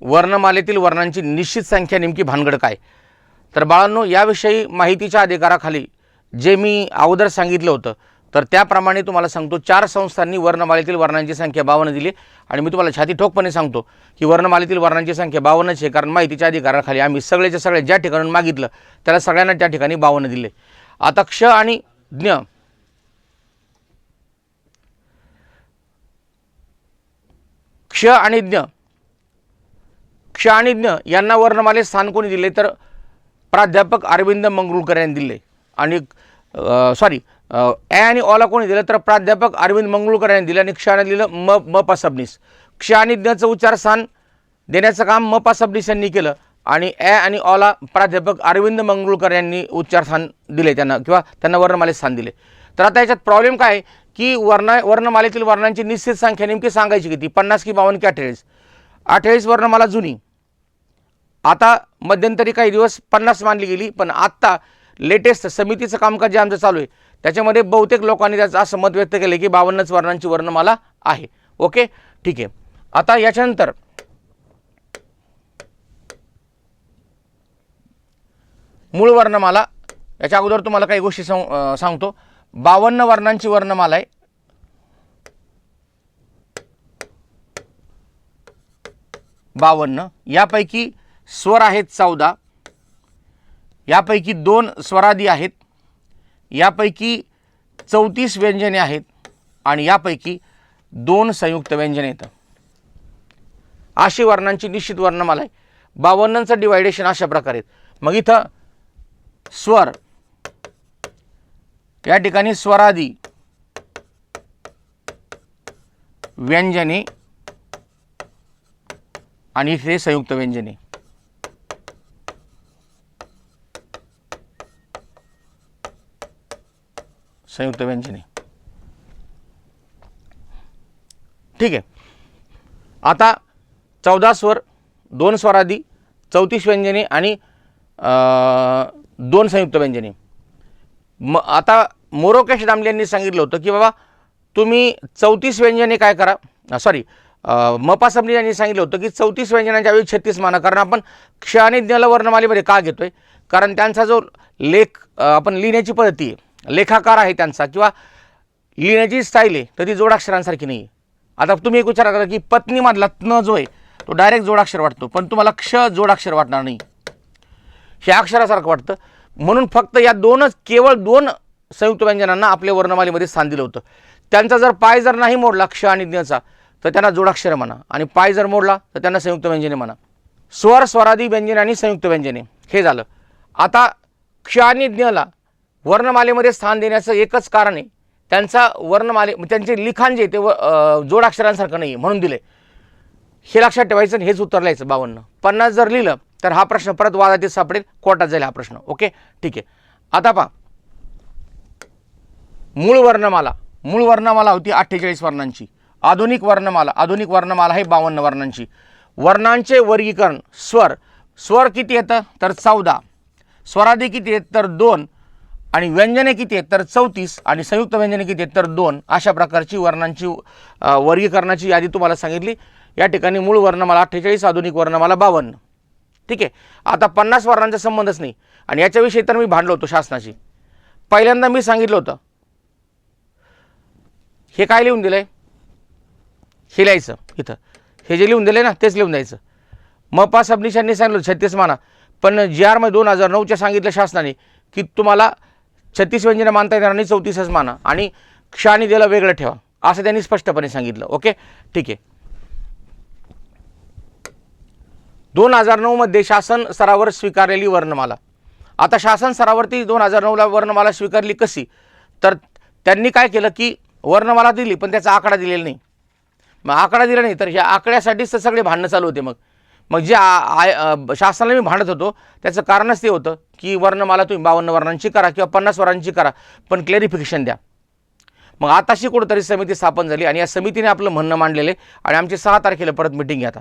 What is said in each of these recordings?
वर्णमालेतील वर्णांची निश्चित संख्या नेमकी भानगड काय? तर बाळांनो, याविषयी माहितीच्या अधिकाराखाली जे मी अगोदर सांगितलं होतं तर त्याप्रमाणे तुम्हाला सांगतो, 4 संस्थांनी वर्णमालेतील वर्णांची संख्या 52 दिली आणि मी तुम्हाला छाती ठोकपणे सांगतो की वर्णमालेतील वर्णांची संख्या 52च आहे, कारण माहितीच्या अधिकाराखाली आम्ही सगळेच्या सगळे ज्या ठिकाणून मागितलं त्याला सगळ्यांना त्या ठिकाणी 52 दिले. आता क्ष आणि ज्ञ क्ष आणि ज्ञ यांना वर्णमालेत स्थान कोणी दिले? तर प्राध्यापक अरविंद मंगरुळकर यांनी दिले. आणि ए आणि ओला कोणी दिलं? तर प्राध्यापक अरविंद मंगरुळकर यांनी दिले. आणि क्षाने दिलं म पा सबनीस. क्ष आणि ज्ञचं उच्चार स्थान देण्याचं काम म पा सबनीस यांनी केलं आणि ए आणि ओला प्राध्यापक अरविंद मंगरुळकर यांनी उच्चार स्थान दिले त्यांना, किंवा त्यांना वर्णमालेत स्थान दिले. तर आता याच्यात प्रॉब्लेम काय की वर्णमालेतील वर्णांची निश्चित संख्या नेमकी सांगायची किती? 50 की 52 की 48? 48 वर्णमाला जुनी. आता मध्यंतरी काही दिवस 50 मानली गेली, पण आत्ता लेटेस्ट समितीचं कामकाज जे आमचं चालू आहे त्याच्यामध्ये बहुतेक लोकांनी त्याचं असं मत व्यक्त केलं की 52च वर्णांची वर्णमाला आहे. ओके, ठीक आहे. आता याच्यानंतर मूळ वर्णमाला. याच्या अगोदर तुम्हाला काही गोष्टी सांगतो. 52 वर्णांची वर्णमाला आहे. यापैकी स्वर आहेत 14, यापैकी 2 स्वरादी आहेत, यापैकी 34 व्यंजने आहेत आणि यापैकी 2 संयुक्त व्यंजने आहेत. अशी वर्णांची निश्चित वर्णमाला आहे. 52चं डिवायडेशन अशा प्रकारे. मग इथं स्वर, या ठिकाणी स्वरादी, व्यंजने आणि इथे संयुक्त व्यंजने. संयुक्त व्यंजने. ठीक आहे. आता 14 स्वर, 2 स्वरादी, 34 व्यंजने आणि 2 संयुक्त व्यंजने. आता मोरोकेश दामले यांनी सांगितलं होतं की बाबा तुम्ही 34 व्यंजने काय करा, मपा सबनी यांनी सांगितलं होतं की 34 व्यंजनांच्या ऐवजी 36 माना. कारण आपण क्ष आणि ज्ञला वर्णमालेमध्ये का घेतोय? कारण त्यांचा जो लेख, आपण लिहिण्याची पद्धती आहे, लेखाकार आहे त्यांचा, किंवा लिहिण्याची स्टाईल आहे, तर ती जोडाक्षरांसारखी नाही आहे. आता तुम्ही एक विचार करा की पत्नीमधला न जो आहे तो डायरेक्ट जोडाक्षर वाटतो, पण तुम्हाला क्ष जोडाक्षर वाटणार नाही, हे अक्षरासारखं वाटतं. म्हणून फक्त या केवळ 2 संयुक्त व्यंजनांना आपल्या वर्णमालेमध्ये स्थान दिलं होतं. त्यांचा जर पाय जर नाही मोडला क्ष आणि ज्ञचा तर त्यांना जोडाक्षर म्हणा, आणि पाय जर मोडला तर त्यांना संयुक्त व्यंजने म्हणा. स्वर, स्वरादी व्यंजने आणि संयुक्त व्यंजने हे झालं. आता क्ष आणि ज्ञला वर्णमालेमध्ये स्थान देण्याचं एकच कारण आहे, त्यांचा त्यांचे लिखाण जे ते जोडाक्षरांसारखं नाही म्हणून दिले. हे लक्षात ठेवायचं आणि हेच उत्तर लिहायचं. 52. 50 जर लिहिलं तर हा प्रश्न परत वादातीत सापडेल, कोर्टात जाईल हा प्रश्न. ओके, ठीक आहे. आता पहा, मूळ वर्णमाला होती 48 वर्णांची. आधुनिक वर्णमाला आहे 52 वर्णांची. वर्णांचे वर्गीकरण. स्वर किती येतं? तर 14. स्वरादी किती आहेत? तर 2. आणि व्यंजने किती आहेत? तर 34. आणि संयुक्त व्यंजने किती आहेत? तर 2. अशा प्रकारची वर्णांची वर्गीकरणाची यादी तुम्हाला सांगितली. या ठिकाणी मूळ वर्णमाला 48, आधुनिक वर्णमाला 52. ठीक आहे. आता 50 वर्णांचा संबंधच नाही, आणि याच्याविषयी तर मी भांडलो होतो शासनाशी. पहिल्यांदा मी सांगितलं होतं, हे काय लिहून दिलंय? हे लिहायचं इथं, हे जे लिहून दिले ना तेच लिहून द्यायचं. मपा सबनीशांनी सांगितलं 36 माना, पण GR मध्ये 2009च्या सांगितलं शासनाने की तुम्हाला 36 व्यंजने मानता येणार नाही, 34च माना, आणि क्ष आणि ज्ञला वेगळं ठेवा, असं त्यांनी स्पष्टपणे सांगितलं. ओके, ठीक आहे. 2009 मध्ये शासन स्तरावर स्वीकारलेली वर्णमाला. आता शासन स्तरावरती 2009ला वर्णमाला स्वीकारली कशी? तर त्यांनी काय केलं की वर्णमाला दिली पण त्याचा आकडा दिलेला नाही. मग आकडा दिला नाही तर ह्या आकड्यासाठीच तर सगळे भांडणं चालू होते. मग जे शासनाला मी भांडत होतो त्याचं कारणच ते होतं की वर्णमाला तुम्ही 52 वर्णांची करा किंवा 50 वर्णांची करा, पण क्लॅरिफिकेशन द्या. मग आताशी कुठंतरी समिती स्थापन झाली आणि या समितीने आपलं म्हणणं मांडलेलं आहे आणि आमची 6 तारखेला परत मिटिंग आहे. आता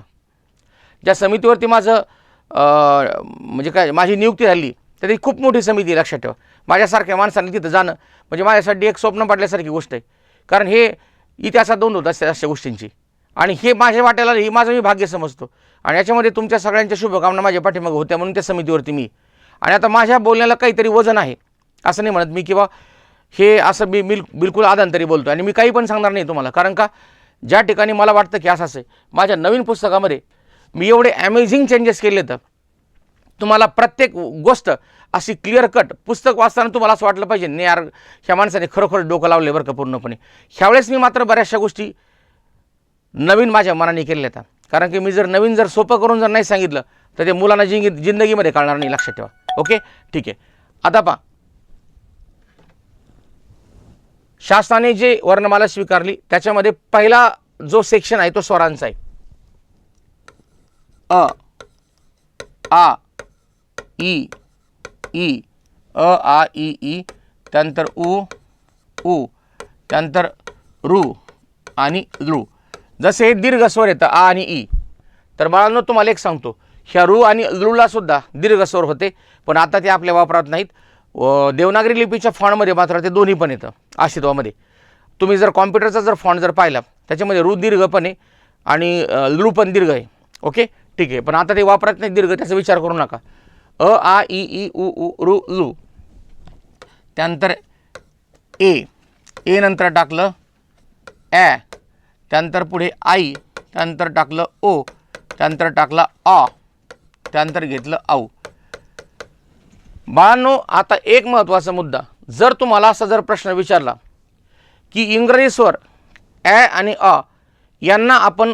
ज्या समितीवरती माझं म्हणजे काय माझी नियुक्ती झाली तर ती खूप मोठी समिती आहे, लक्षात ठेवा. माझ्यासारख्या माणसांनी तिथं जाणं म्हणजे माझ्यासाठी एक स्वप्न पडल्यासारखी गोष्ट आहे, कारण हे इतिहासात नोंद होत असते अशा गोष्टींची. आणि हे माझ्या वाट्याला हे माझं मी भाग्य समजतो आणि याच्यामध्ये तुमच्या सगळ्यांच्या शुभकामना माझ्या पाठीमागे होत्या म्हणून त्या समितीवरती मी. आणि आता माझ्या बोलण्याला काहीतरी वजन आहे असं नाही म्हणत मी किंवा हे असं मी बिलकुल आदांतरी बोलतो आणि मी काही पण सांगणार नाही तुम्हाला. कारण का ज्या ठिकाणी मला वाटतं की असं आहे, माझ्या नवीन पुस्तकामध्ये मी एवढे अमेझिंग चेंजेस केले तर तुम्हाला प्रत्येक गोष्ट अशी क्लिअर कट पुस्तक वाचताना तुम्हाला असं वाटलं पाहिजे नाही यार ह्या माणसाने खरोखर डोकं लावले बरं का पूर्णपणे. ह्यावेळेस मी मात्र बऱ्याचशा गोष्टी नवीन माझ्या मनाने केलेल्या आहेत. कारण की मी जर नवीन जर सोपं करून जर नाही सांगितलं तर ते मुलांना जिंदगीमध्ये कळणार नाही, लक्षात ठेवा. ओके ठीक आहे. आता पहा, शासनाने जे वर्णमाला स्वीकारली त्याच्यामध्ये पहिला जो सेक्शन आहे तो स्वरांचा आहे. अ, आ, ई, ई, अ, आ, ई, ई, त्यानंतर उ, उ, त्यानंतर रू आणि ऋ. जसे हे दीर्घ स्वर येतं आ आणि ई, तर बाळांनो तुम्हाला एक सांगतो, ह्या रू आणि ऋला सुद्धा दीर्घ स्वर होते पण आता ते आपल्या वापरात नाहीत. देवनागरी लिपीच्या फॉन्टमध्ये मात्र ते दोन्ही पण येतं अस्तित्वामध्ये. तुम्ही जर कॉम्प्युटरचा जर फॉन्ट जर पाहिला त्याच्यामध्ये रू दीर्घ पण आहे आणि ऋ पण दीर्घ आहे. ओके ठीक आहे. पण आता ते वापरात नाही दीर्घ, त्याचा विचार करू नका. अ, आ, ई, ई, उ, ऊ, ऋ, ऋ, त्यानंतर ए, ए नंतर टाकलं ॲ, त्यानंतर पुढे आई, त्यानंतर टाकलं ओ, त्यानंतर टाकला आ, त्यानंतर घेतलं आऊ. बाळांनो आता एक महत्त्वाचा मुद्दा, जर तुम्हाला असा जर प्रश्न विचारला की इंग्रजी स्वर ॲ आणि अ यांना आपण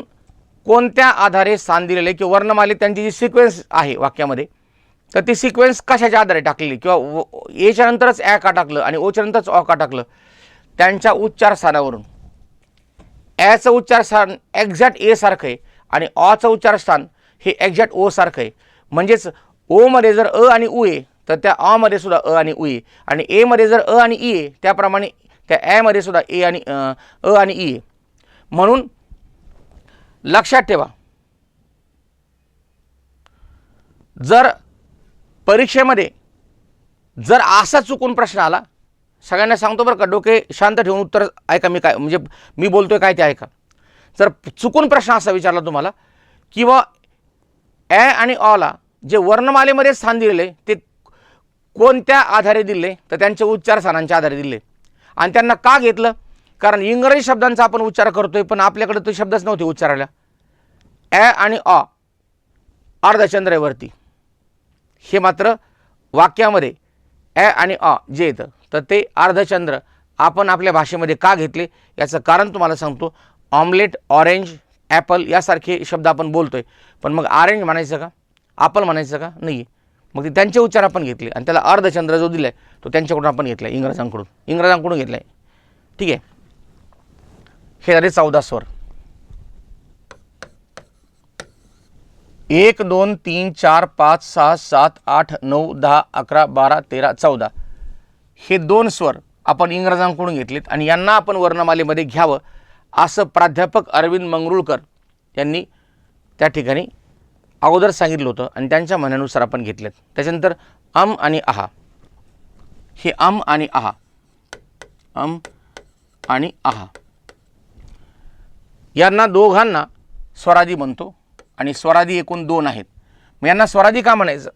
कोणत्या आधारे स्थान दिलेले किंवा वर्णमालेत त्यांची जी सिक्वेन्स आहे वाक्यामध्ये तर ती सिक्वेन्स कशाच्या आधारे टाकलेली किंवा एच्या नंतरच ॲ का टाकलं आणि ओच्या नंतरच अ का टाकलं, त्यांच्या उच्चार स्थानावरून. ॲचं उच्चार स्थान एक्झॅक्ट ए सारखं आहे आणि अचं उच्चार स्थान हे एक्झॅक्ट ओ सारखं आहे. म्हणजेच ओमध्ये जर अ आणि उ आहे तर त्या अमध्ये सुद्धा अ आणि उ आहे आणि एमध्ये जर अ आणि ई आहे त्याप्रमाणे त्या ॲमध्ये सुद्धा ए आणि अ आणि ई आहे. म्हणून लक्षात ठेवा, जर परीक्षेमध्ये जर असा चुकून प्रश्न आला, सगळ्यांना सांगतो बरं का, डोके शांत ठेवून उत्तर ऐका, मी काय म्हणजे मी बोलतोय काय ते ऐका. जर चुकून प्रश्न असा विचारला तुम्हाला किंवा ॲ आणि अला जे वर्णमालेमध्ये स्थान दिलेले ते कोणत्या आधारे दिले तर त्यांच्या उच्चार स्थानांच्या आधारे दिले आणि त्यांना का घेतलं, कारण इंग्रजी शब्दांचा आपण उच्चार करतोय पण आपल्याकडे तो शब्दच नव्हते उच्चारायला. ॲ आणि अ अर्धचंद्रेवरती हे मात्र वाक्यामध्ये ॲ आणि अ जे येतं तर ते अर्धचंद्र आपण आपल्या भाषेमध्ये का घेतले याचं कारण तुम्हाला सांगतो. ऑमलेट, ऑरेंज, ॲपल यासारखे शब्द आपण बोलतोय पण मग ऑरेंज म्हणायचं का, ॲपल म्हणायचं का, नाही. मग ते त्यांचे उच्चार आपण घेतले आणि त्याला अर्धचंद्र जो दिला आहे तो त्यांच्याकडून आपण घेतला आहे, इंग्रजांकडून घेतला आहे. ठीक आहे. हे झाले 14 स्वर. 1 2 3 4 5 6 7 8 9 10 11 12 13 14 हे 2 स्वर आपण इंग्रजांकडून घेतलेत आणि यांना आपण वर्णमालेमध्ये घ्यावं असं प्राध्यापक अरविंद मंगरुळकर यांनी त्या ठिकाणी अगोदर सांगितलं होतं आणि त्यांच्या म्हणण्यानुसार आपण घेतलेत. त्याच्यानंतर अम आणि आहा, हे अम आणि आहा, अम आणि आहा यांना दोघांना स्वरादी म्हणतो आणि स्वरादी एकूण 2 आहेत. मग यांना स्वरादी का म्हणायचं,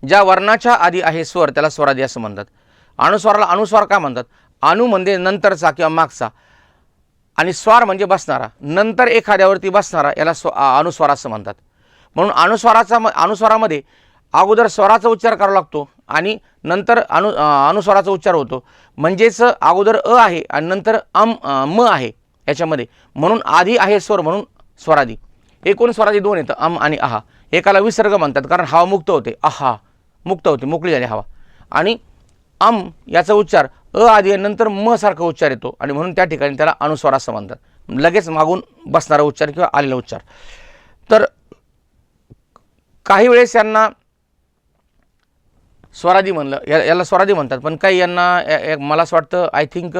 ज्या वर्णाच्या आधी आहे स्वर त्याला स्वरादी असं म्हणतात. अनुस्वाराला अनुस्वार का म्हणतात, अनु म्हणजे नंतरचा किंवा मागचा आणि स्वार म्हणजे बसणारा, नंतर एखाद्यावरती बसणारा याला अनुस्वार असं म्हणतात. म्हणून अनुस्वारामध्ये अगोदर स्वराचा उच्चार करावा लागतो आणि नंतर अनुस्वाराचा उच्चार होतो. म्हणजेच अगोदर अ आहे आणि नंतर म आहे याच्यामध्ये, म्हणून आधी आहे स्वर म्हणून स्वरादी. एकूण स्वरादी 2 येतं, अम आणि आहा. एकाला विसर्ग म्हणतात कारण हवा मुक्त होते, आहा मुक्त होते, मोकळी झाली हवा. आणि अम याचा उच्चार अ आधी नंतर म सारखा उच्चार येतो आणि म्हणून त्या ठिकाणी त्याला अनुस्वार असं म्हणतात, लगेच मागून बसणारा उच्चार किंवा आलेला उच्चार. तर काही वेळेस यांना स्वरादी म्हणलं, याला स्वरादी म्हणतात, पण काही यांना मला असं वाटतं आय थिंक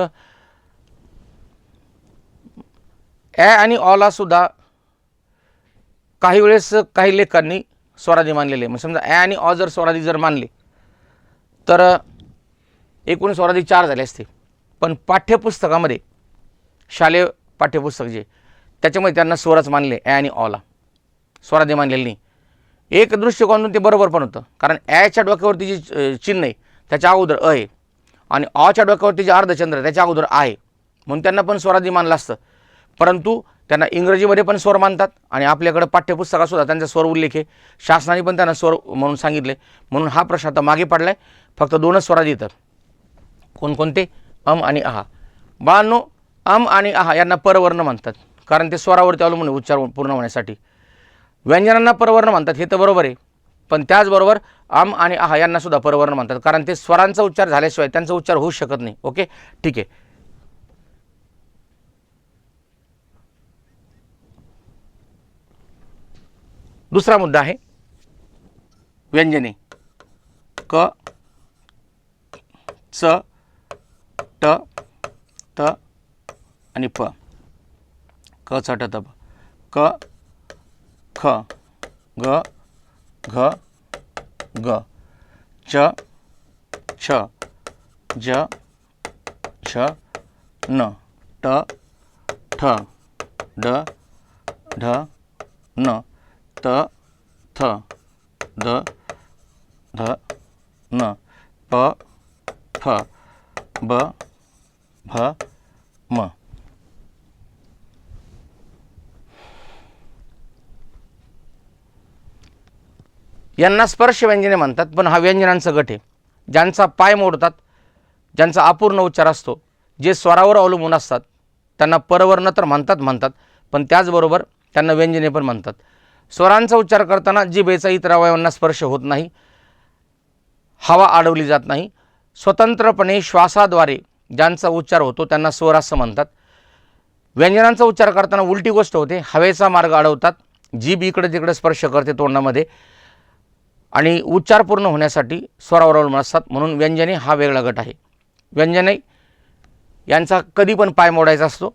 ॲ आणि ऑला सुद्धा काही वेळेस काही लेखांनी स्वरादी मानलेले. मग समजा ॲ आणि ऑ जर स्वरादी जर मानले तर एकूण स्वरादी 4 झाले असते. पण पाठ्यपुस्तकामध्ये शालेय पाठ्यपुस्तक जे त्याच्यामध्ये त्यांना स्वरच मानले ॲ आणि ऑला, स्वरादे मानलेले नाही. एक दृष्टिकोनातून ते बरोबर पण होतं, कारण ॲच्या डोक्यावरती जी चिन्ह आहे त्याच्या अगोदर अ आहे आणि ऑच्या डोक्यावरती जे अर्धचंद्र आहे त्याच्या अगोदर आ आहे, म्हणून त्यांना पण स्वरादी मानलं असतं. परंतु त्यांना इंग्रजीमध्ये पण स्वर मानतात आणि आपल्याकडे पाठ्यपुस्तकातसुद्धा त्यांचा स्वर उल्लेख आहे. शासनाने पण त्यांना स्वर म्हणून सांगितले. म्हणून हा प्रश्न आता मागे पडला आहे. फक्त दोनच स्वरादी येतात. कोणकोणते? अम आणि आहा. बाळांनो, अम आणि आहा यांना परवर्ण म्हणतात, कारण ते स्वरावरती अवलंबून उच्चार पूर्ण होण्यासाठी. व्यंजनांना परवर्ण म्हणतात हे तर बरोबर आहे, पण त्याचबरोबर अम आणि आहा यांना सुद्धा परवर्ण म्हणतात, कारण ते स्वरांचा उच्चार झाल्याशिवाय त्यांचा उच्चार होऊ शकत नाही. ओके, ठीक आहे. दुसरा मुद्दा आहे व्यंजने. क, च, ट, त आणि प. क, च, ट, त, प. क, ख, ग, घ, ग, च, छ, ज, छ, न, ट, ठ, ड, ढ, न, त, थ, द, ध, न, प, फ, ब, भ, म. यांना स्पर्श व्यंजने म्हणतात, पण हा व्यंजनांचा गट आहे. ज्यांचा पाय मोडतात, ज्यांचा अपूर्ण उच्चार असतो, जे स्वरावर अवलंबून असतात, त्यांना परवर्ण तर म्हणतात, पण त्याचबरोबर त्यांना व्यंजने पण म्हणतात. स्वरांचा उच्चार करताना जिभेचा इतर अवयवांना स्पर्श होत नाही, हवा अडवली जात नाही. स्वतंत्रपणे श्वासाद्वारे ज्यांचा उच्चार होतो त्यांना स्वर असं म्हणतात. व्यंजनांचा उच्चार करताना उलटी गोष्ट होते, हवेचा मार्ग अडवतात, जीभ इकडे तिकडे स्पर्श करते तोंडामध्ये आणि उच्चार पूर्ण होण्यासाठी स्वरावर अवलंबून असतात. म्हणून व्यंजने हा वेगळा गट आहे. व्यंजने यांचा कधी पण पाय मोडायचा असतो.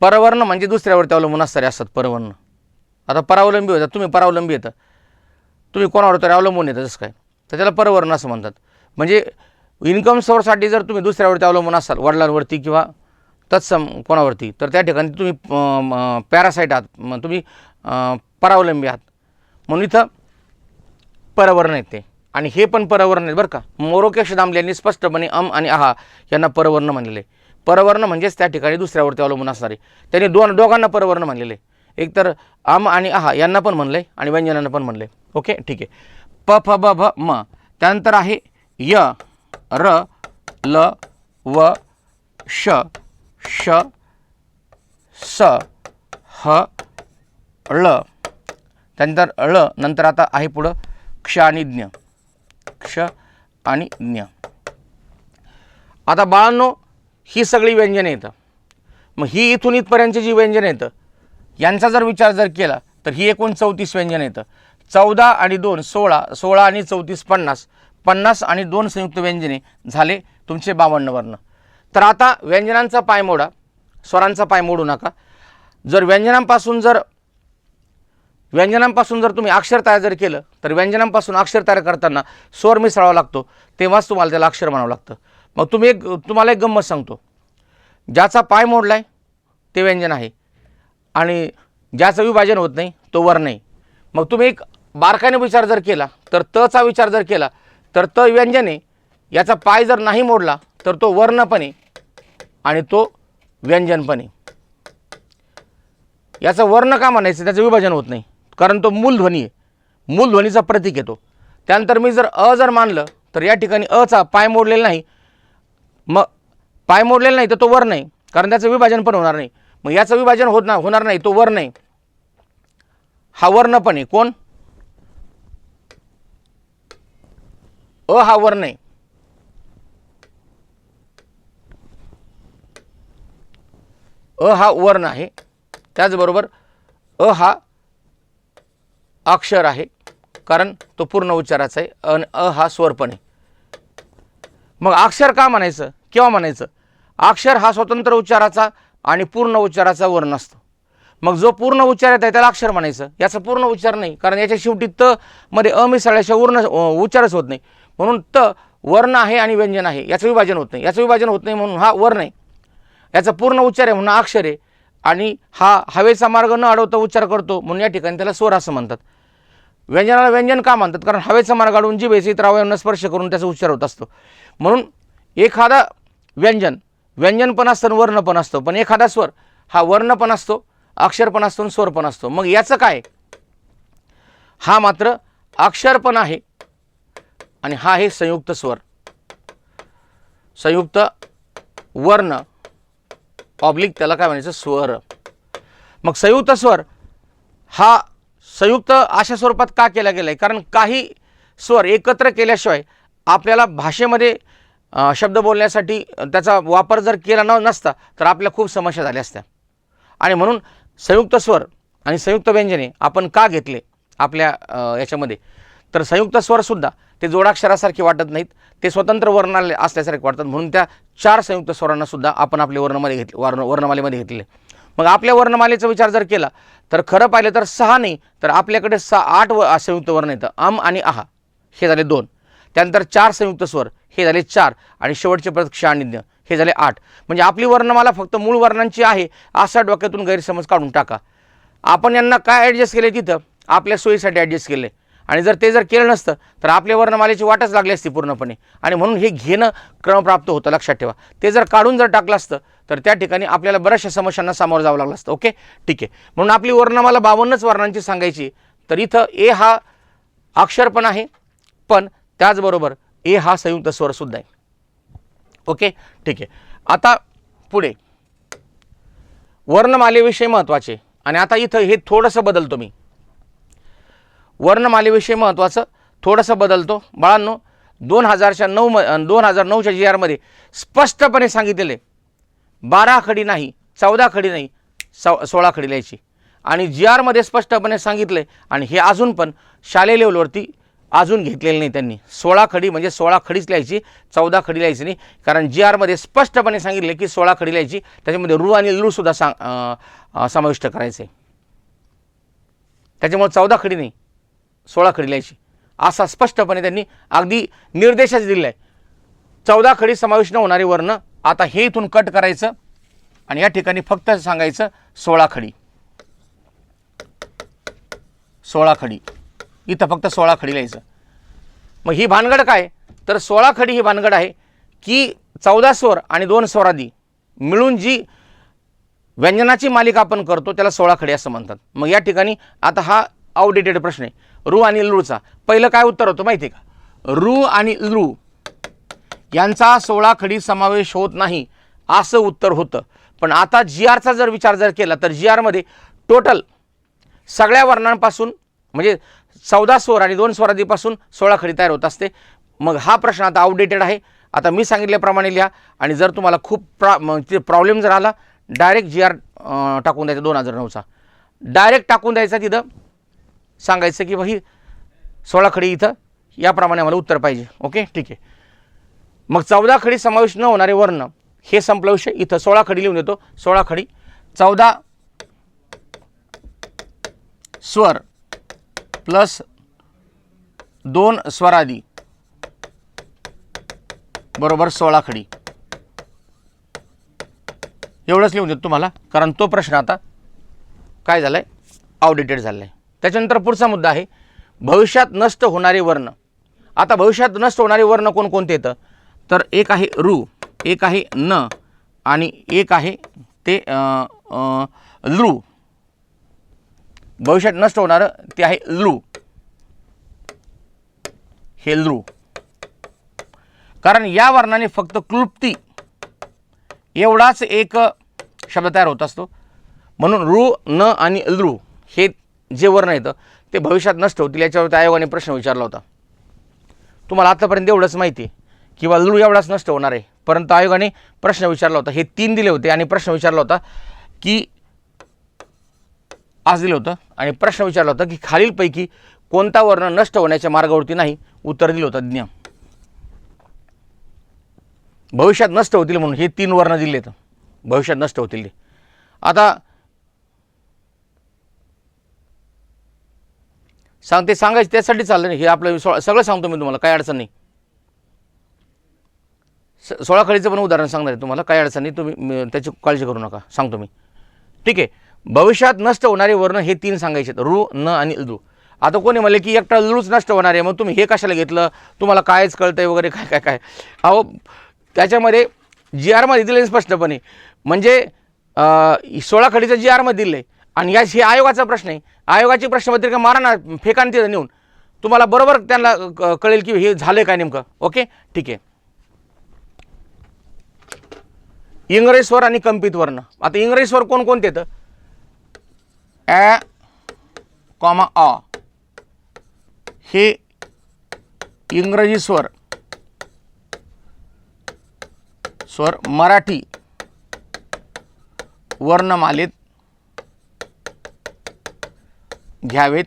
परवर्ण म्हणजे दुसऱ्यावरती अवलंबून असणारे असतात परवर्ण. आता परावलंबी होतात, तुम्ही परावलंबी येतं, तुम्ही कोणावर तरी अवलंबून येतं जसं काय, तर त्याला परवर्ण असं म्हणतात. म्हणजे इन्कम सोर्ससाठी जर तुम्ही दुसऱ्यावरती अवलंबून असाल, वडिलांवरती किंवा तत्सम कोणावरती, तर त्या ठिकाणी तुम्ही पॅरासाईट आहात, मग तुम्ही परावलंबी आहात. म्हणून इथं परवर्ण येते आणि हे पण परवर्ण आहेत बरं का. मोरोकेश दामले यांनी स्पष्टपणे अम आणि आहा यांना परवर्ण म्हणलेले. परवर्ण म्हणजेच त्या ठिकाणी दुसऱ्यावरती अवलंबून असणारे. त्यांनी दोघांना परवर्ण म्हणलेले. एक तर अम आणि आहा यांना पण म्हणले आणि व्यंजनांना पण म्हणले. ओके, ठीक आहे. प, फ, ब, भ, म. त्यानंतर आहे य, र, ल, व, श, श, स, ह, ळ. त्यानंतर ळ. नंतर आता आहे पुढं क्ष आणि ज्ञ. क्ष आणि ज्ञ. आता बाळांनो, ही सगळी व्यंजने येतं. मग ही इथून इथपर्यंतची जी व्यंजने येतं यांचा जर विचार जर केला तर ही एकूण 34 व्यंजने येतं. 14 आणि 2 16, 16 आणि 34 50, 50 आणि 2 संयुक्त व्यंजने झाले तुमचे 52 वर्ण. तर आता व्यंजनांचा पाय मोडा, स्वरांचा पाय मोडू नका. जर व्यंजनांपासून जर तुम्ही अक्षर तयार जर केलं तर व्यंजनांपासून अक्षर तयार करताना स्वर मिसळावा लागतो, तेव्हाच तुम्हाला त्याला अक्षर म्हणावं लागतं. मग तुम्हाला एक गंमत सांगतो. ज्याचा पाय मोडला आहे ते व्यंजन आहे आणि ज्याचं विभाजन होत नाही तो वर्ण आहे. मग तुम्ही एक बारकाईने विचार जर केला तर तचा विचार जर केला तर त व्यंजन आहे, याचा पाय जर नाही मोडला तर तो वर्ण पण आहे आणि तो व्यंजन पण आहे. याचं वर्ण का म्हणायचं, त्याचं विभाजन होत नाही, कारण तो मूलध्वनी आहे, मूलध्वनीचा प्रतीक येतो. त्यानंतर मी जर अ जर मानलं तर या ठिकाणी अचा पाय मोडलेला नाही, मग पाय मोडलेला नाही तर तो वर्ण आहे, कारण त्याचं विभाजन पण होणार नाही. मग याचं विभाजन होणार नाही, तो वर्ण आहे, हा वर्ण पण आहे. कोण? अ हा वर्ण आहे. अ हा वर्ण आहे, त्याचबरोबर अ हा अक्षर आहे, कारण तो पूर्ण उच्चाराचा आहे आणि अ हा स्वर पण आहे. मग अक्षर का म्हणायचं, केव्हा म्हणायचं? अक्षर हा स्वतंत्र उच्चाराचा आणि पूर्ण उच्चाराचा वर्ण असतो. मग जो पूर्ण उच्चार येत आहे त्याला अक्षर म्हणायचं. याचा पूर्ण उच्चार नाही, कारण याच्या शेवटी त मध्ये अ मिसळल्याशिवाय उच्चारच होत नाही. म्हणून त वर्ण आहे आणि व्यंजन आहे, याचं विभाजन होत नाही. याचं विभाजन होत नाही म्हणून हा वर्ण आहे. याचा पूर्ण उच्चार आहे म्हणून अक्षर आहे, आणि हा हवेचा मार्ग न अडवता उच्चार करतो म्हणून या ठिकाणी त्याला स्वर असं म्हणतात. व्यंजनाला व्यंजन का म्हणतात? कारण हवेचा मार्ग अडवून जिभेचे इतर अवयवांना स्पर्श करून त्याचा उच्चार होत असतो. म्हणून एखादा व्यंजन पण असतं आणि वर्ण पण असतो, पण एखादा स्वर हा वर्ण पण असतो, अक्षर पण असतो आणि स्वर पण असतो. मग याचं काय? हा मात्र अक्षर पण आहे आणि हा आहे संयुक्त स्वर, संयुक्त वर्ण ऑब्लिक त्याला काय म्हणायचं? स्वर. मग संयुक्त स्वर हा संयुक्त अशा स्वरूपात का केला गेला आहे? कारण काही स्वर एकत्र केल्याशिवाय आपल्याला भाषेमध्ये शब्द बोलण्यासाठी त्याचा वापर जर केला नसता तर आपल्या खूप समस्या झाल्या असत्या. आणि म्हणून संयुक्त स्वर आणि संयुक्त व्यंजने आपण का घेतले आपल्या याच्यामध्ये? तर संयुक्त स्वरसुद्धा ते जोडाक्षरासारखे वाटत नाहीत, ते स्वतंत्र वर्ण असल्यासारखे वाटतात. म्हणून त्या 4 संयुक्त स्वरांनासुद्धा आपण आपल्या वर्णमालेमध्ये घेतले. मग आपल्या वर्णमालेचा विचार जर केला तर खरं पाहिलं तर 6 नाही तर आपल्याकडे 8 संयुक्त वर्ण येतं. अम आणि आहा हे झाले 2, त्यानंतर 4 संयुक्त स्वर हे झाले 4, आणि शेवटचे परत क्ष आणि ज्ञ हे झाले 8. म्हणजे आपली वर्णमाला फक्त मूळ वर्णांची आहे असा डोक्यातून गैरसमज काढून टाका. आपण यांना काय ॲडजस्ट केले? तिथं आपल्या सोयीसाठी ॲडजस्ट केले, आणि जर ते केलं नसतं तर आपल्या वर्णमालेची वाटच लागली असती पूर्णपणे. आणि म्हणून हे घेणं क्रमप्राप्त होतं, लक्षात ठेवा. ते जर काढून जर टाकलं असतं तर त्या ठिकाणी आपल्याला बऱ्याचशा समस्यांना सामोरं जावं लागलं असतं. ओके, ठीक आहे. म्हणून आपली वर्णमाला 52च वर्णांची सांगायची. तर इथं ए हा अक्षर पण आहे, पण त्याचबरोबर ए हा संयुक्त स्वरसुद्धा आहे. ओके, ठीक आहे. आता पुढे वर्णमालेविषयी महत्त्वाचे, आणि आता इथं हे थोडंसं बदलतो मी. वर्णमालेविषयी महत्त्वाचं थोडंसं बदलतो. बाळांनो, 2009च्या जी आरमध्ये स्पष्टपणे सांगितलेले 12 खडी नाही, 14 खडी नाही, 16 खडी लिहायची. आणि जी आरमध्ये स्पष्टपणे सांगितले, आणि हे अजून पण शालेय लेवलवरती अजून घेतलेलं नाही त्यांनी. 16 खडी म्हणजे 16 खडीच लिहायची, 14 खडी लिहायची नाही. कारण जी आरमध्ये स्पष्टपणे सांगितले की 16 खडी लिहायची, त्याच्यामध्ये रू आणि लू सुद्धा समाविष्ट करायचे. त्याच्यामुळे 14 खडी नाही, 16 खडी लिहायची असा स्पष्टपणे त्यांनी अगदी निर्देशच दिले आहे. 14 खडी समाविष्ट न होणारे वर्ण आता हे इथून कट करायचं, आणि या ठिकाणी फक्त सांगायचं 16 खडी. 16 खडी इथं फक्त 16 खडी लिहायचं. मग ही भानगड काय? तर 16 खडी ही भानगड आहे की 14 स्वर आणि 2 स्वरादी मिळून जी व्यंजनाची मालिका आपण करतो त्याला 16 खडी असं म्हणतात. मग या ठिकाणी आता हा आउटडेटेड प्रश्न आहे रू आणि लूचा. पहिलं काय उत्तर होतं माहिती आहे का? रू आणि लू यांचा 16 खडी समावेश होत नाही असं उत्तर होतं. पण आता जी आरचा जर विचार जर केला तर जी आरमध्ये टोटल सगळ्या वर्णांपासून म्हणजे 14 स्वर आणि 2 स्वरादीपासून 16 खडी तयार होत असते. मग हा प्रश्न आता आउटडेटेड आहे. आता मी सांगितल्याप्रमाणे लिहा, आणि जर तुम्हाला खूप प्रॉब्लेम जर आला डायरेक्ट जी आर टाकून द्यायचा 2009चा डायरेक्ट टाकून द्यायचा. तिथं सांगायचं की भाई 16 खडी इथं याप्रमाणे मला उत्तर पाहिजे. ओके, ठीक आहे. मग 14 खडी समावेश न होणारे वर्ण हे संपला विषय. इथं 16 खडी लिहून देतो. 16 खडी 14 स्वर प्लस 2 स्वरादी बरोबर 16 खडी एवढंच लिहून देतो तुम्हाला, कारण तो प्रश्न आता काय झालाय? आउटडेटेड झाला आहे. त्याच्यानंतर पुढचा मुद्दा आहे भविष्यात नष्ट होणारे वर्ण. आता भविष्यात नष्ट होणारे वर्ण कोणकोणते येतं? तर एक आहे रू, एक आहे न, आणि एक आहे ते लू. भविष्यात नष्ट होणारं ते आहे लू, हे लू. कारण या वर्णाने फक्त क्लृप्ती एवढाच एक शब्द तयार होत असतो. म्हणून रू, न आणि लू हे जे वर्ण येतं ते भविष्यात नष्ट होतील. याच्यावरती आयोगाने प्रश्न विचारला होता. तुम्हाला आतापर्यंत एवढंच माहिती आहे किंवा लू एवढाच नष्ट होणार आहे, परंतु आयोगाने प्रश्न विचारला होता. हे 3 दिले होते आणि प्रश्न विचारला होता की आज दिलं होतं, आणि प्रश्न विचारला होता की खालीलपैकी कोणता वर्ण नष्ट होण्याच्या मार्गावरती नाही? उत्तर दिलं होतं ज्ञ. भविष्यात नष्ट होतील म्हणून हे 3 वर्ण दिले तर भविष्यात नष्ट होतील ते. आता सांगायचं त्यासाठी चाललं नाही, हे आपलं सगळं सांगतो मी तुम्हाला, काय अडचण नाही. 16 खडीचं पण उदाहरण सांगणार आहे तुम्हाला, काही अडचण नाही, तुम्ही त्याची काळजी करू नका, सांगतो मी. ठीक आहे. भविष्यात नष्ट होणारे वर्ण हे 3 सांगायचे आहेत, ऋ, न आणि लृ. आता कोणी म्हणले की एकटा लृच नष्ट होणार आहे, मग तुम्ही हे कशाला घेतलं, तुम्हाला कायच कळतंय वगैरे काय काय काय. अहो त्याच्यामध्ये जी आरमध्ये दिले स्पष्टपणे, म्हणजे 16 खडीचं जी आरमध्ये दिलं आहे. आणि हे आयोगाचा प्रश्न आहे, आयोगाची प्रश्नपत्रिका मारा ना, फेका ना तिथं नेऊन, तुम्हाला बरोबर त्यांना कळेल की हे झालं काय नेमकं. ओके ठीक आहे. इंग्रजी स्वर आणि कंपित वर्ण. आता इंग्रजी स्वर कोणकोणते येतं, ॲ, कॉमा अ, हे इंग्रजी स्वर मराठी वर्णमालेत घ्यावेत.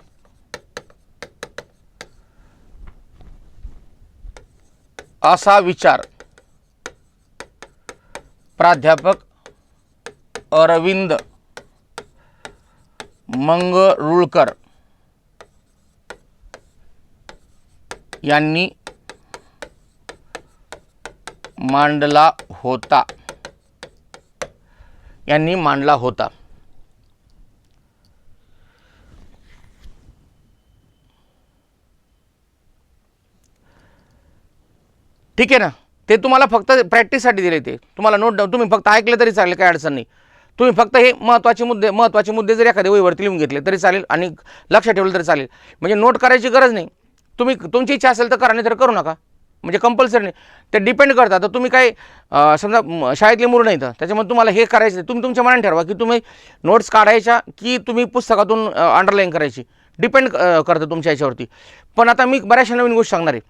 असा विचार प्राध्यापक अरविंद मंगरुळकर यांनी मांडला होता. ठीक आहे ना. ते तुम्हाला फक्त प्रॅक्टिससाठी दिले, ते तुम्हाला नोट, तुम्ही फक्त ऐकलं तरी चालेल, काही अडचण नाही. तुम्ही फक्त हे महत्त्वाचे मुद्दे जर एखाद्या वहीवरती लिहून घेतले तरी चालेल आणि लक्षात ठेवलं तरी चालेल. म्हणजे नोट करायची गरज नाही. तुम्ही तुमची इच्छा असेल तर करा, नाही तर करू नका, म्हणजे कंपल्सरी नाही. ते डिपेंड करतात. तर तुम्ही काही समजा शाळेतले मुलं नाही तर त्याच्यामुळे तुम्हाला हे करायचं नाही. तुम्ही तुमच्या मनाने ठरवा की तुम्ही नोट्स काढायच्या की तुम्ही पुस्तकातून अंडरलाईन करायची, डिपेंड करतं तुमच्या याच्यावरती. पण आता मी बऱ्याचशा नवीन गोष्टी सांगणार आहे.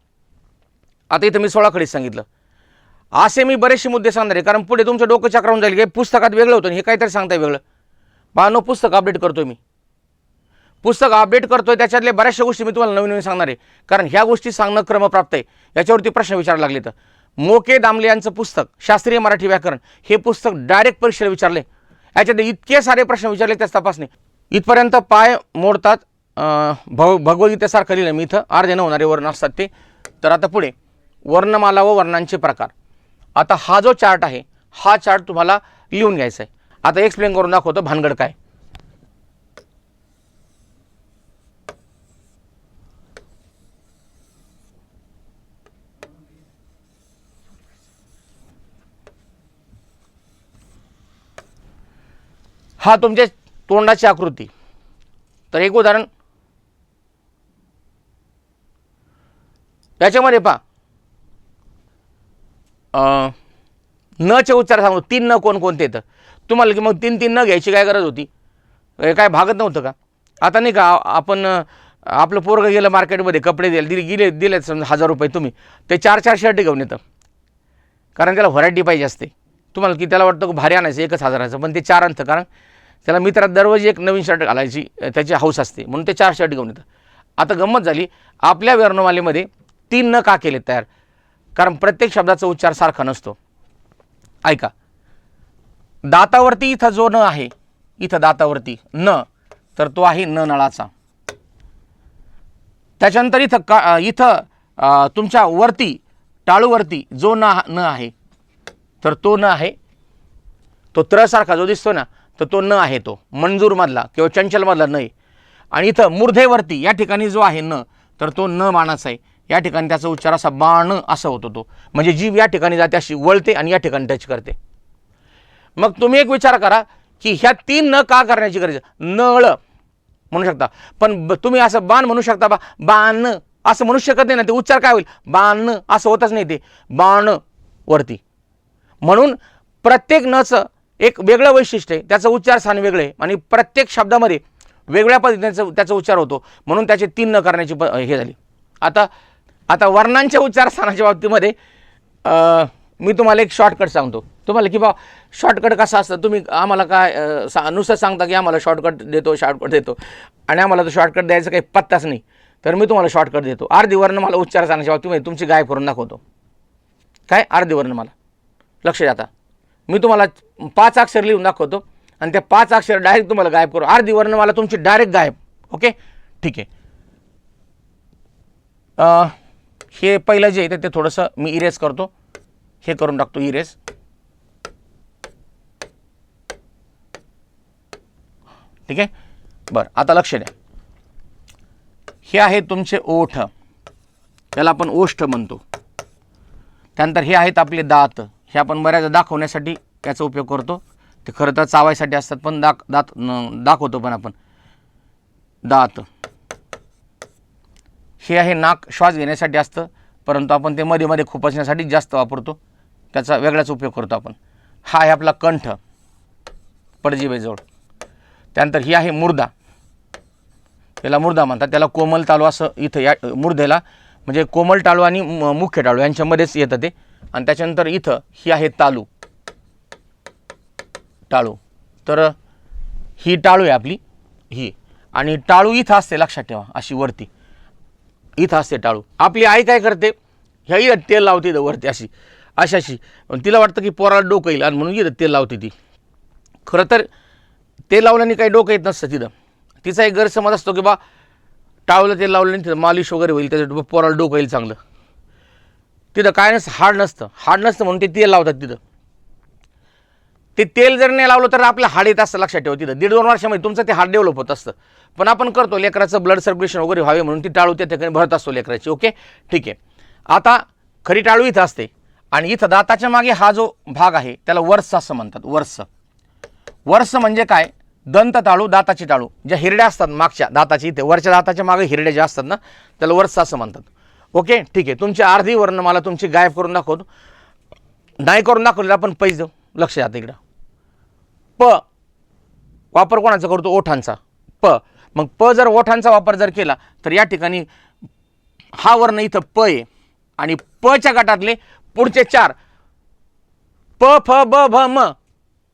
आता इथं मी 16 खडीच सांगितलं, असे मी बरेचसे मुद्दे सांगणार आहे, कारण पुढे तुमचं डोकं चक्रावून जाईल की पुस्तकात वेगळं होतं हे काहीतरी सांगताय वेगळं. पाहणं, पुस्तक अपडेट करतोय मी, पुस्तक अपडेट करतोय, त्याच्यातल्या बऱ्याचशा गोष्टी मी तुम्हाला नवीन सांगणार आहे, कारण ह्या गोष्टी सांगणं क्रमप्राप्त आहे. याच्यावरती प्रश्न विचारायला लागले तर मोके दामले यांचं पुस्तक शास्त्रीय मराठी व्याकरण हे पुस्तक डायरेक्ट परीक्षेला विचारले. याच्यात इतके सारे प्रश्न विचारले त्याच तपासणे. इथपर्यंत पाय मोडतात भगवद्गीतेसारखं लिहिलं मी इथं, अर्धे न होणारे वर्ण असतात ते. तर आता पुढे वर्णमाला व वर्णांचे प्रकार. आता हा जो चार्ट आहे, हा चार्ट तुम्हाला लिहून घ्यायचा आहे. आता एक्सप्लेन करून दाखवतो भानगड काय. हा तुमच्या तोंडाची आकृती. तर एक उदाहरण याच्यामध्ये पहा, नचे उच्चार सांगतो. 3 न कोणकोणते येतं तुम्हाला, की मग 3 न घ्यायची काय गरज होती, काय भागत नव्हतं का. आता नाही का आपण आपलं पोरगं गेलं मार्केटमध्ये कपडे दिलेत समजा 1000 रुपये, तुम्ही ते 4 शर्ट घेऊन येतं, कारण त्याला व्हरायटी पाहिजे असते. तुम्हाला की त्याला वाटतं की भारी आणायचं 1000चं, पण ते 4 आणतं, कारण त्याला मित्रात दररोज एक नवीन शर्ट घालायची त्याची हौस असते, म्हणून ते 4 शर्ट घेऊन येतं. आता गंमत झाली, आपल्या वर्णमालेमध्ये 3 न का केले तयार, कारण प्रत्येक शब्दाचा उच्चार सारखा नसतो. ऐका, दातावरती इथं जो न आहे, इथं दातावरती न, तर तो आहे न नळाचा. त्याच्यानंतर इथं तुमच्या वरती टाळूवरती जो न आहे, तर तो न आहे, तो त्र सारखा जो दिसतो ना, तर तो न आहे, तो मंजूरमधला किंवा चंचलमधला न आहे. आणि इथं मूर्धेवरती या ठिकाणी जो आहे न, तर तो न मानाचा आहे. या ठिकाणी त्याचा उच्चार असा बाण असा होतो, तो म्हणजे जीभ या ठिकाणी जाते अशी वळते आणि या ठिकाणी टच करते. मग तुम्ही एक विचार करा की ह्या 3 न का करण्याची गरज. नळ म्हणू शकता, पण तुम्ही असं बाण म्हणू शकता, बाण असं म्हणू शकत नाही ना, ते उच्चार काय होईल, बाण असं होतच नाही, ते बाण वरती. म्हणून प्रत्येक नचं एक वेगळं वैशिष्ट्य आहे, त्याचं उच्चारस्थान वेगळं आहे आणि प्रत्येक शब्दामध्ये वेगळ्या पद्धतीने त्याचा उच्चार होतो, म्हणून त्याचे 3 न करण्याची हे झाली. आता वर्णांच्या उच्चारस्थानाच्या बाबतीमध्ये मी तुम्हाला एक शॉर्टकट सांगतो तुम्हाला, की बा शॉर्टकट कसा असतं. तुम्ही आम्हाला काय नुसतं सांगता की आम्हाला शॉर्टकट देतो आणि आम्हाला तो शॉर्टकट द्यायचा काही पत्ताच नाही. तर मी तुम्हाला शॉर्टकट देतो. अर्धी वर्ण मला उच्चारस्थानाच्या बाबतीमध्ये तुमची गायब करून दाखवतो. काय अर्धी वर्ण मला लक्ष द्या. आता मी तुम्हाला 5 अक्षर लिहून दाखवतो आणि त्या 5 अक्षर डायरेक्ट तुम्हाला गायब करू. अर्धी वर्ण मला तुमची डायरेक्ट गायब. ओके ठीक आहे. हे पहिलं जे आहे ते थोडंसं मी इरेज करतो. हे करून टाकतो इरेज. ठीक आहे. बरं, आता लक्ष द्या. हे आहे तुमचे ओठ, त्याला आपण ओष्ठ म्हणतो. त्यानंतर हे आहेत आपले दात. हे आपण बऱ्याचदा दाखवण्यासाठी याचा उपयोग करतो. ते खरं तर चावायसाठी असतात, पण दाखवतो पण आपण दात. हे आहे नाक, श्वास घेण्यासाठी असतं, परंतु आपण ते मध्ये मध्ये खुपसण्यासाठी जास्त वापरतो, त्याचा वेगळाच उपयोग करतो आपण. हा आहे आपला कंठ पडजिभेजवळ. त्यानंतर ही आहे मुर्दा, त्याला मुर्दा म्हणतात. त्याला कोमल टाळू असं इथं या मुर्द्याला, म्हणजे कोमल टाळू आणि मुख्य टाळू यांच्यामध्येच येतं ते. आणि त्याच्यानंतर इथं ही आहे तालू, टाळू. तर ही टाळू आहे आपली ही, आणि टाळू इथं असते, लक्षात ठेवा, अशी वरती इथं असते टाळू. आपली आई काय करते, ह्या तेल लावते इथं वरती अशी अशाशी. तिला वाटतं की पोराला डोकं येईल आणि म्हणून इथं तेल लावते ती. खरं तर तेल लावल्याने काही डोकं येत नसतं तिथं. तिचा एक गैरसमज असतो की बा टाळूला तेल लावल्याने तिथं मालिश वगैरे होईल, त्याचं पोराला डोकं येईल चांगलं. तिथं काय नसतं, हाड नसतं म्हणून ते तेल लावतात तिथं. ते तेल जर नाही लावलं तर आपलं हाड येत असतं, लक्षात ठेवा. तिथं 1.5-2 वर्षामध्ये तुमचं ते हाड डेव्हलप होत असतं. पण आपण करतो लेकराचं ब्लड सर्क्युलेशन वगैरे व्हावे म्हणून ती टाळू त्या ठिकाणी भरत असतो लेकराची. ओके, ठीक आहे. आता खरी टाळू इथं असते, आणि इथं दाताच्या मागे हा जो भाग आहे त्याला वर्स असं म्हणतात. वर्स म्हणजे काय, दंत टाळू, दाताची टाळू, ज्या हिरड्या असतात मागच्या दाताची, इथे वरच्या दाताच्या मागे हिरड्या ज्या असतात ना, त्याला वर्स असं म्हणतात. ओके, ठीक आहे. तुमची अर्धी वर्ण मला तुमची गायब करून दाखवतो. नाही करून दाखवलं आपण पैसे देऊ. लक्ष द्या इकडं. प वापर कोणाचा करतो, ओठांचा. प, मग प जर ओठांचा वापर जर केला तर या ठिकाणी हा वर्ण इथं प आहे, आणि पच्या गटातले पुढचे 4 प, फ, ब, भ, म,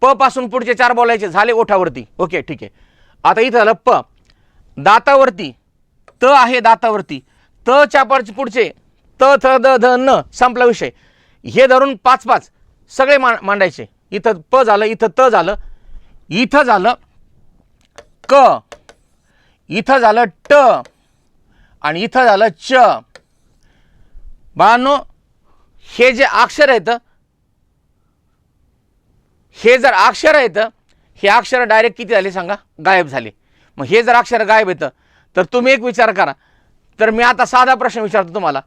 प पासून पुढचे 4 बोलायचे झाले ओठावरती. ओके, ठीक आहे. आता इथं झालं प, दातावरती त आहे, दातावरती त च्या पुढचे त, थ, द, ध, न, संपला विषय. हे धरून 5-5 सगळे मांडायचे. इथं प झालं, इथं त झालं, इथं झालं क, इथं झालं ट, आणि इथं झालं च. बाळांनो, हे जे अक्षर आहेत, हे जर अक्षर आहेत, हे अक्षर डायरेक्ट किती झाले सांगा, गायब झाले. मग हे जर अक्षर गायब येतं तर तुम्ही एक विचार करा. तर मी आता साधा प्रश्न विचारतो तुम्हाला.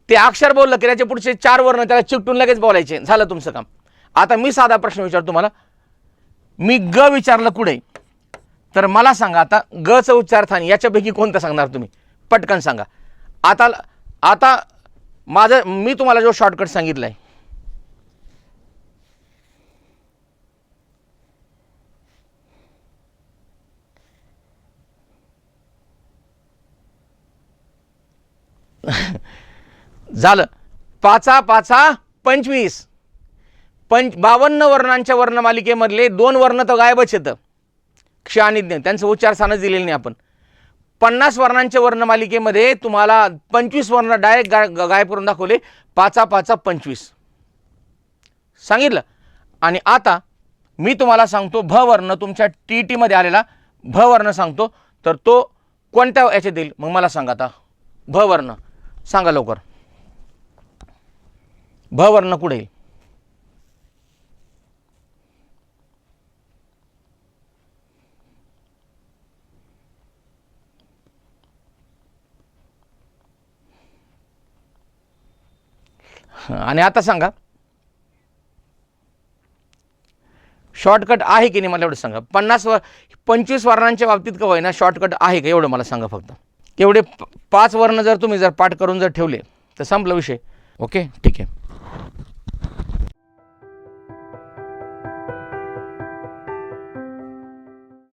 ते अक्षर बोललं की त्याच्या पुढचे 4 वर्ण त्याला चिकटून लगेच बोलायचे, झालं तुमचं काम. आता मी साधा प्रश्न विचारतो तुम्हाला. मी ग विचारलं कुठे, तर मला सांगा आता गचं उच्चारस्थान याच्यापैकी कोणतं सांगणार तुम्ही, पटकन सांगा. आता मी तुम्हाला जो शॉर्टकट सांगितलाय, झालं 5-5 25. 52 वर्णांच्या वर्णमालिकेमधले 2 वर्ण तर गायबच येतं, क्ष आणि ज्ञ, त्यांचं उच्चारस्थानच दिलेलं नाही आपण. 50 वर्णांच्या वर्णमालिकेमध्ये तुम्हाला 25 वर्ण डायरेक्ट गायब करून दाखवले. 5-5 25 सांगितलं. आणि आता मी तुम्हाला सांगतो भ वर्ण, तुमच्या TT मध्ये आलेला भ वर्ण सांगतो, तर तो कोणत्या याच्यात येईल मग मला सांगा. आता भ वर्ण सांगा लवकर. भ वर्ण कुठे येईल, आणि आता सांगा शॉर्टकट आहे की नाही मला एवढं सांगा. 25 वर्णांच्या बाबतीत का होईना शॉर्टकट आहे का एवढं मला सांगा फक्त. एवढे 5 वर्ण जर तुम्ही पाठ करून जर ठेवले तर संपला विषय. ओके, ठीक आहे.